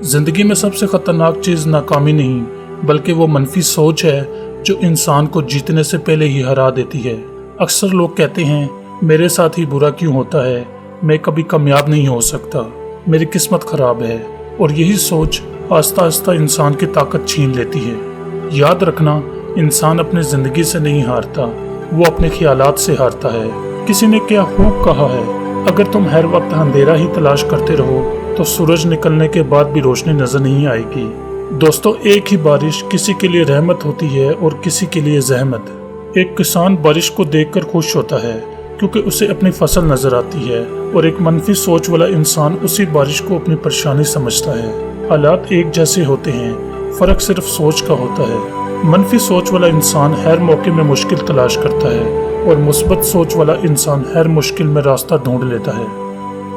जिंदगी में सबसे खतरनाक चीज नाकामी नहीं बल्कि वो मनफी सोच है जो इंसान को जीतने से पहले ही हरा देती है। अक्सर लोग कहते हैं मेरे साथ ही बुरा क्यों होता है, मैं कभी कामयाब नहीं हो सकता, मेरी किस्मत खराब है। और यही सोच आस्ता आस्ता इंसान की ताकत छीन लेती है। याद रखना, इंसान अपने जिंदगी से नहीं हारता, वो अपने ख्यालात से हारता है। किसी ने क्या खूब कहा है, अगर तुम हर वक्त अंधेरा ही तलाश करते रहो तो सूरज निकलने के बाद भी रोशनी नजर नहीं आएगी। दोस्तों, एक ही बारिश किसी के लिए रहमत होती है और किसी के लिए जहमत। एक किसान बारिश को देखकर खुश होता है क्योंकि उसे अपनी फसल नजर आती है, और एक मनफी सोच वाला इंसान उसी बारिश को अपनी परेशानी समझता है। हालात एक जैसे होते हैं, फर्क सिर्फ सोच का होता है। मनफी सोच वाला इंसान हर मौके में मुश्किल तलाश करता है और मुस्बत सोच वाला इंसान हर मुश्किल में रास्ता ढूंढ लेता है।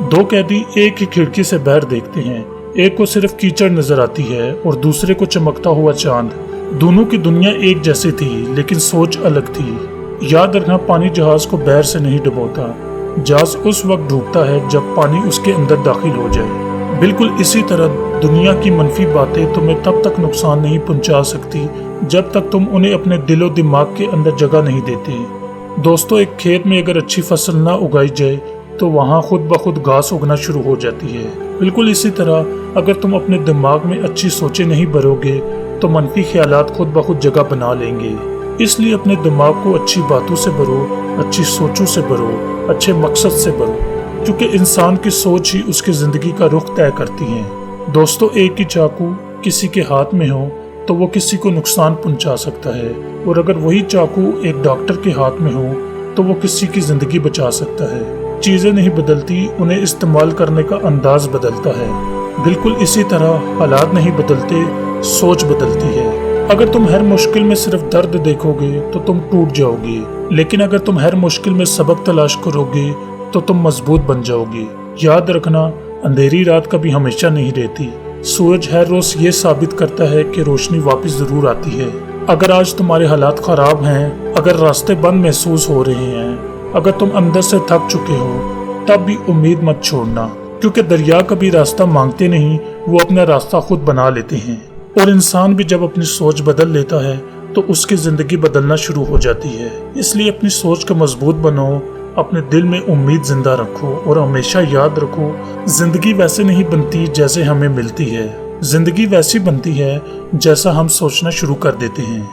दो कैदी एक ही खिड़की से बाहर देखते हैं, एक को सिर्फ कीचड़ नजर आती है और दूसरे को चमकता हुआ चांद। दोनों की दुनिया एक जैसी थी लेकिन सोच अलग थी। याद रखना, पानी जहाज को बाहर से नहीं डुबोता, जहाज उस वक्त डूबता है जब पानी उसके अंदर दाखिल हो जाए। बिल्कुल इसी तरह दुनिया की मनफी बातें तुम्हें तब तक नुकसान नहीं पहुंचा सकती जब तक तुम उन्हें अपने दिलो दिमाग के अंदर जगह नहीं देते। दोस्तों, एक खेत में अगर अच्छी फसल ना उगाई जाए तो वहाँ खुद ब खुद घास उगना शुरू हो जाती है। बिल्कुल इसी तरह अगर तुम अपने दिमाग में अच्छी सोचें नहीं भरोगे तो मनफी ख्यालात खुद ब खुद जगह बना लेंगे। इसलिए अपने दिमाग को अच्छी बातों से भरो, अच्छी सोचों से भरो, अच्छे मकसद से भरो, क्योंकि इंसान की सोच ही उसकी जिंदगी का रुख तय करती है। दोस्तों, एक ही चाकू किसी के हाथ में हो तो वो किसी को नुकसान पहुंचा सकता है, और अगर वही चाकू एक डॉक्टर के हाथ में हो तो वो किसी की जिंदगी बचा सकता है। चीजें नहीं बदलती, उन्हें इस्तेमाल करने का अंदाज बदलता है। बिल्कुल इसी तरह हालात नहीं बदलते, सोच बदलती है। अगर तुम हर मुश्किल में सिर्फ दर्द देखोगे तो तुम टूट जाओगे, लेकिन अगर तुम हर मुश्किल में सबक तलाश करोगे तो तुम मजबूत बन जाओगे। याद रखना, अंधेरी रात कभी हमेशा नहीं रहती। सूरज हर रोज ये साबित करता है कि रोशनी वापस जरूर आती है। अगर आज तुम्हारे हालात खराब हैं, अगर रास्ते बंद महसूस हो रहे हैं, अगर तुम अंदर से थक चुके हो, तब भी उम्मीद मत छोड़ना, क्योंकि दरिया कभी रास्ता मांगते नहीं, वो अपना रास्ता खुद बना लेते हैं। और इंसान भी जब अपनी सोच बदल लेता है तो उसकी जिंदगी बदलना शुरू हो जाती है। इसलिए अपनी सोच को मजबूत बनाओ, अपने दिल में उम्मीद जिंदा रखो, और हमेशा याद रखो, जिंदगी वैसे नहीं बनती जैसे हमें मिलती है, जिंदगी वैसी बनती है जैसा हम सोचना शुरू कर देते हैं।